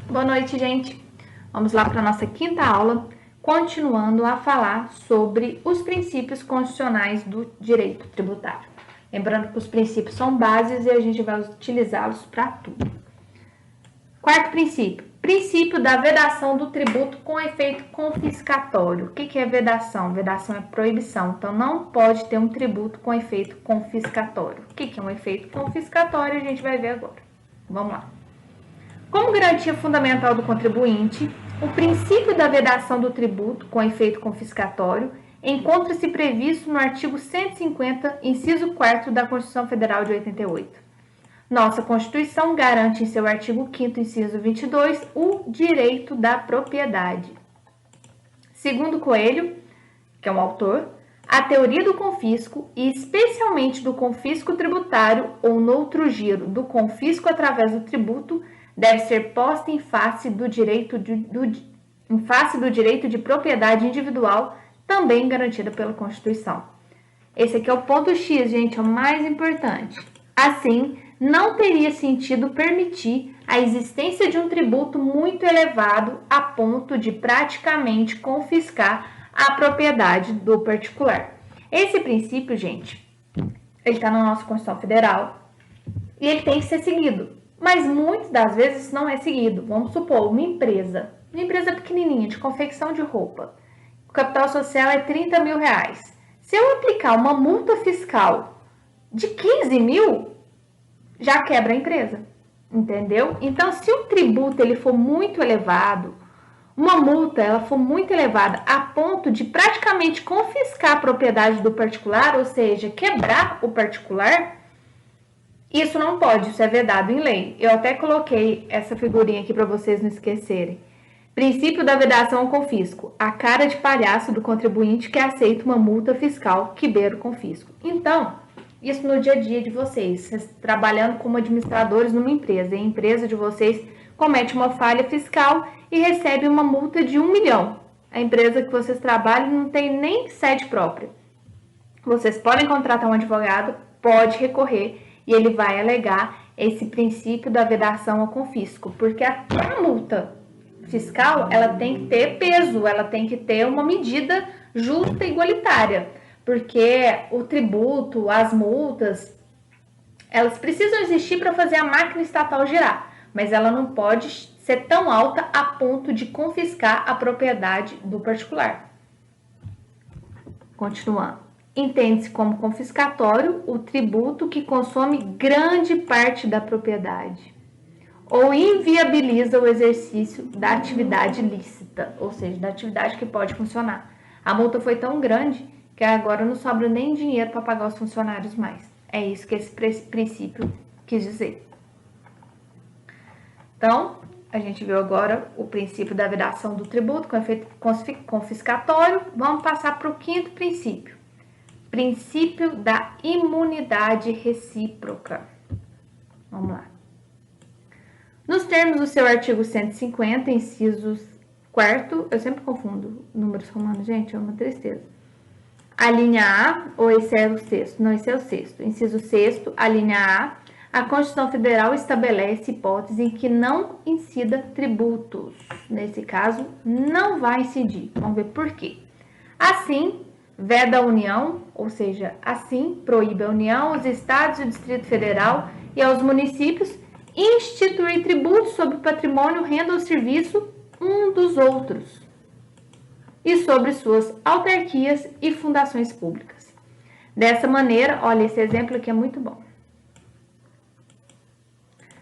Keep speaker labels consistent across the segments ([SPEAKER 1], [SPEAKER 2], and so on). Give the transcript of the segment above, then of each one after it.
[SPEAKER 1] Boa noite, gente. Vamos lá para a nossa quinta aula, continuando a falar sobre os princípios constitucionais do direito tributário. Lembrando que os princípios são bases e a gente vai utilizá-los para tudo. Quarto princípio, princípio da vedação do tributo com efeito confiscatório. O que é vedação? Vedação é proibição, então não pode ter um tributo com efeito confiscatório. O que é um efeito confiscatório? A gente vai ver agora. Vamos lá. Como garantia fundamental do contribuinte, o princípio da vedação do tributo com efeito confiscatório encontra-se previsto no artigo 150, inciso 4 da Constituição Federal de 88. Nossa Constituição garante em seu artigo 5º, inciso 22, o direito da propriedade. Segundo Coelho, que é um autor, a teoria do confisco, e especialmente do confisco tributário ou noutro giro do confisco através do tributo, deve ser posta em face do direito de propriedade individual, também garantida pela Constituição. Esse aqui é o ponto X, gente, é o mais importante. Assim, não teria sentido permitir a existência de um tributo muito elevado a ponto de praticamente confiscar a propriedade do particular. Esse princípio, gente, ele está na nossa Constituição Federal e ele tem que ser seguido. Mas muitas das vezes isso não é seguido. Vamos supor, uma empresa pequenininha de confecção de roupa. O capital social é 30 mil reais. Se eu aplicar uma multa fiscal de 15 mil, já quebra a empresa, entendeu? Então, se o tributo ele for muito elevado, uma multa ela for muito elevada a ponto de praticamente confiscar a propriedade do particular, ou seja, quebrar o particular, isso não pode, isso é vedado em lei. Eu até coloquei essa figurinha aqui para vocês não esquecerem. Princípio da vedação ao confisco. A cara de palhaço do contribuinte que aceita uma multa fiscal que beira o confisco. Então, isso no dia a dia de vocês trabalhando como administradores numa empresa. E a empresa de vocês comete uma falha fiscal e recebe uma multa de 1 milhão. A empresa que vocês trabalham não tem nem sede própria. Vocês podem contratar um advogado, pode recorrer, e ele vai alegar esse princípio da vedação ao confisco, porque a multa fiscal ela tem que ter peso, ela tem que ter uma medida justa e igualitária, porque o tributo, as multas, elas precisam existir para fazer a máquina estatal girar, mas ela não pode ser tão alta a ponto de confiscar a propriedade do particular. Continuando. Entende-se como confiscatório o tributo que consome grande parte da propriedade ou inviabiliza o exercício da atividade lícita, ou seja, da atividade que pode funcionar. A multa foi tão grande que agora não sobra nem dinheiro para pagar os funcionários mais. É isso que esse princípio quis dizer. Então, a gente viu agora o princípio da vedação do tributo com efeito confiscatório. Vamos passar para o quinto princípio. Princípio da imunidade recíproca. Vamos lá. Nos termos do seu artigo 150, incisos 4º, eu sempre confundo números romanos, gente, é uma tristeza. A linha A, ou esse é o sexto? Não, esse é o sexto. Inciso 6º, a linha A Constituição Federal estabelece hipótese em que não incida tributos. Nesse caso, não vai incidir. Vamos ver por quê. Assim, veda a União, ou seja, assim proíbe a União, os estados e o Distrito Federal e aos municípios instituir tributos sobre o patrimônio, renda ou serviço um dos outros e sobre suas autarquias e fundações públicas. Dessa maneira, olha, esse exemplo aqui é muito bom.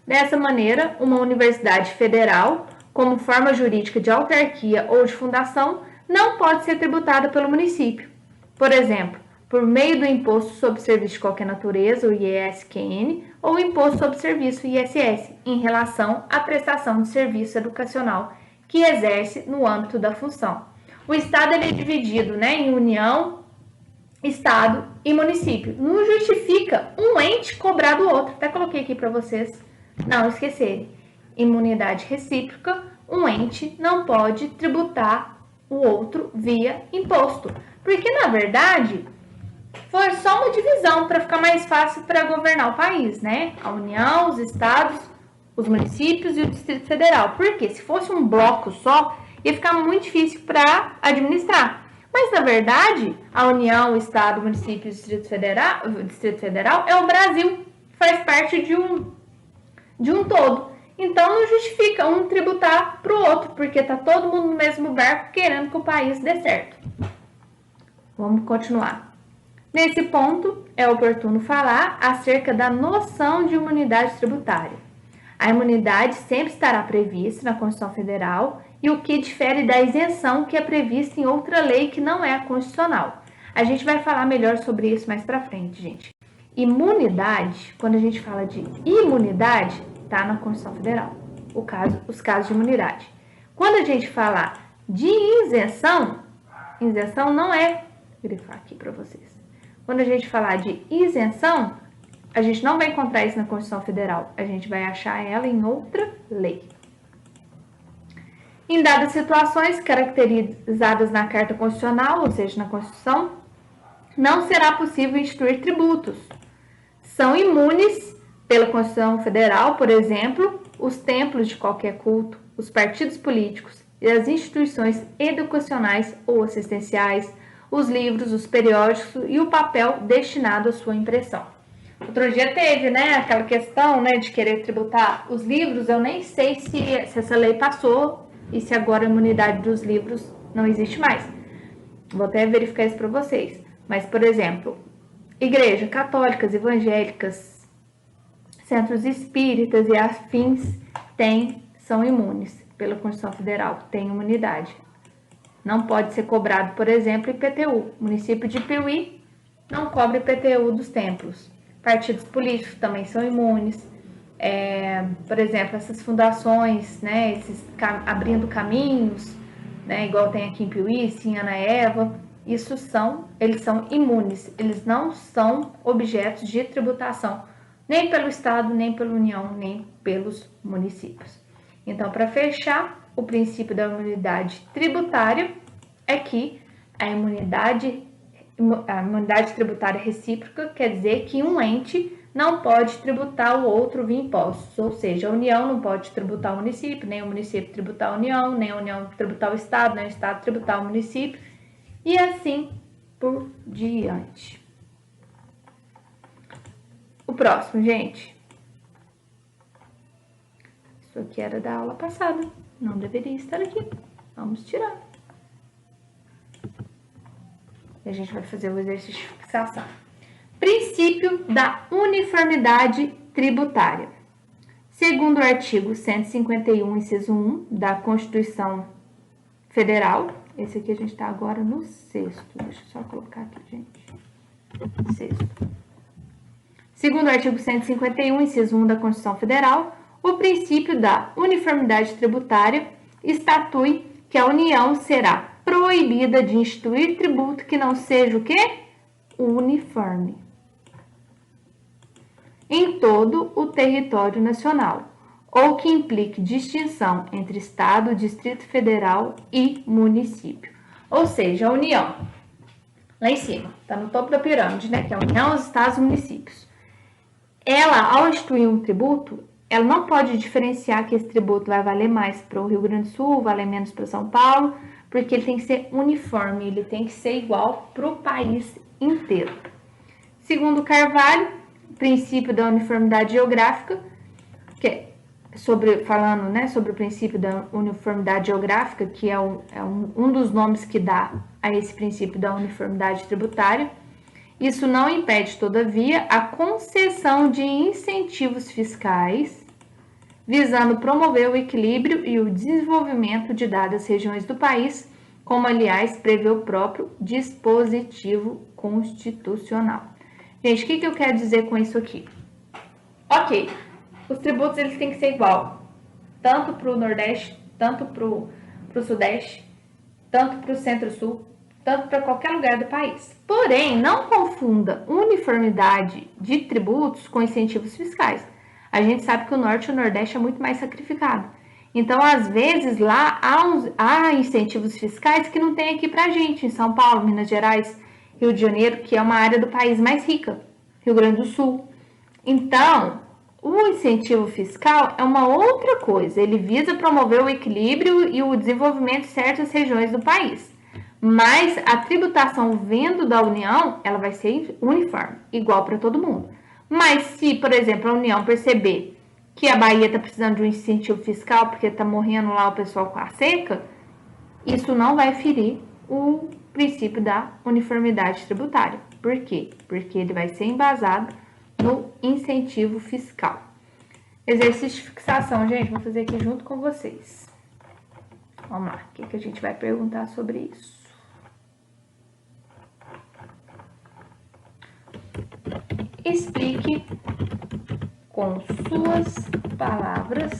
[SPEAKER 1] Dessa maneira, uma universidade federal, como forma jurídica de autarquia ou de fundação, não pode ser tributada pelo município. Por exemplo, por meio do Imposto sobre Serviço de Qualquer Natureza, o ISQN, ou o Imposto sobre Serviço, ISS, em relação à prestação de serviço educacional que exerce no âmbito da função. O Estado ele é dividido em União, Estado e município. Não justifica um ente cobrar do outro. Até coloquei aqui para vocês não esquecerem. Imunidade recíproca, um ente não pode tributar o outro via imposto. Porque, na verdade, foi só uma divisão para ficar mais fácil para governar o país, né? A União, os estados, os municípios e o Distrito Federal. Porque se fosse um bloco só, ia ficar muito difícil para administrar. Mas, na verdade, a União, o Estado, o município e o Distrito Federal é o Brasil, faz parte de um todo. Então, não justifica um tributar para o outro, porque está todo mundo no mesmo barco querendo que o país dê certo. Vamos continuar. Nesse ponto, é oportuno falar acerca da noção de imunidade tributária. A imunidade sempre estará prevista na Constituição Federal e o que difere da isenção que é prevista em outra lei que não é a constitucional. A gente vai falar melhor sobre isso mais para frente, gente. Imunidade, quando a gente fala de imunidade, está na Constituição Federal, os casos de imunidade. Quando a gente falar de isenção não é, vou grifar aqui para vocês. Quando a gente falar de isenção, a gente não vai encontrar isso na Constituição Federal, a gente vai achar ela em outra lei. Em dadas situações caracterizadas na Carta Constitucional, ou seja, na Constituição, não será possível instituir tributos. São imunes pela Constituição Federal, por exemplo, os templos de qualquer culto, os partidos políticos e as instituições educacionais ou assistenciais, os livros, os periódicos e o papel destinado à sua impressão. Outro dia teve, né, aquela questão, né, de querer tributar os livros. Eu nem sei se essa lei passou e se agora a imunidade dos livros não existe mais. Vou até verificar isso para vocês. Mas, por exemplo, igreja católicas, evangélicas, centros espíritas e afins são imunes pela Constituição Federal, têm imunidade. Não pode ser cobrado, por exemplo, IPTU. O município de Piuí não cobra IPTU dos templos. Partidos políticos também são imunes. Por exemplo, essas fundações, né, abrindo caminhos, né, igual tem aqui em Piuí, sim, Ana Eva, eles são imunes. Eles não são objetos de tributação, nem pelo Estado, nem pela União, nem pelos municípios. Então, para fechar, o princípio da imunidade tributária é que a imunidade tributária recíproca quer dizer que um ente não pode tributar o outro via impostos, ou seja, a União não pode tributar o município, nem o município tributar a União, nem a União tributar o Estado, nem o Estado tributar o município, e assim por diante. O próximo, gente. Isso aqui era da aula passada. Não deveria estar aqui. Vamos tirar. E a gente vai fazer o exercício de fixação. Princípio da uniformidade tributária. Segundo o artigo 151, inciso 1 da Constituição Federal. Esse aqui a gente está agora no sexto. Deixa eu só colocar aqui, gente. Sexto. Segundo o artigo 151, inciso 1 da Constituição Federal, o princípio da uniformidade tributária estatui que a União será proibida de instituir tributo que não seja o quê? Uniforme em todo o território nacional, ou que implique distinção entre Estado, Distrito Federal e município. Ou seja, a União, lá em cima, está no topo da pirâmide, né? Que é a União, os Estados e municípios. Ela, ao instituir um tributo, ela não pode diferenciar que esse tributo vai valer mais para o Rio Grande do Sul, valer menos para São Paulo, porque ele tem que ser uniforme, ele tem que ser igual para o país inteiro. Segundo Carvalho, o princípio da uniformidade geográfica, que é falando, né, sobre o princípio da uniformidade geográfica, que é um dos nomes que dá a esse princípio da uniformidade tributária. Isso não impede, todavia, a concessão de incentivos fiscais, visando promover o equilíbrio e o desenvolvimento de dadas regiões do país, como, aliás, prevê o próprio dispositivo constitucional. Gente, o que eu quero dizer com isso aqui? Ok, os tributos eles têm que ser igual, tanto para o Nordeste, tanto para o Sudeste, tanto para o Centro-Sul, tanto para qualquer lugar do país. Porém, não confunda uniformidade de tributos com incentivos fiscais. A gente sabe que o Norte e o Nordeste é muito mais sacrificado. Então, às vezes, lá há incentivos fiscais que não tem aqui para a gente, em São Paulo, Minas Gerais, Rio de Janeiro, que é uma área do país mais rica, Rio Grande do Sul. Então, O incentivo fiscal é uma outra coisa, ele visa promover o equilíbrio e o desenvolvimento de certas regiões do país. Mas a tributação vindo da União, ela vai ser uniforme, igual para todo mundo. Mas se, por exemplo, a União perceber que a Bahia está precisando de um incentivo fiscal porque está morrendo lá o pessoal com a seca, isso não vai ferir o princípio da uniformidade tributária. Por quê? Porque ele vai ser embasado no incentivo fiscal. Exercício de fixação, gente, vou fazer aqui junto com vocês. Vamos lá, o que a gente vai perguntar sobre isso? Explique com suas palavras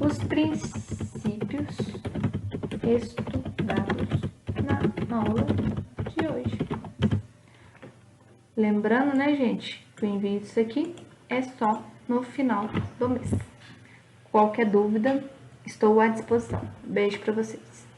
[SPEAKER 1] os princípios estudados na aula de hoje. Lembrando, né, gente, que o envio disso aqui é só no final do mês. Qualquer dúvida, estou à disposição. Beijo para vocês.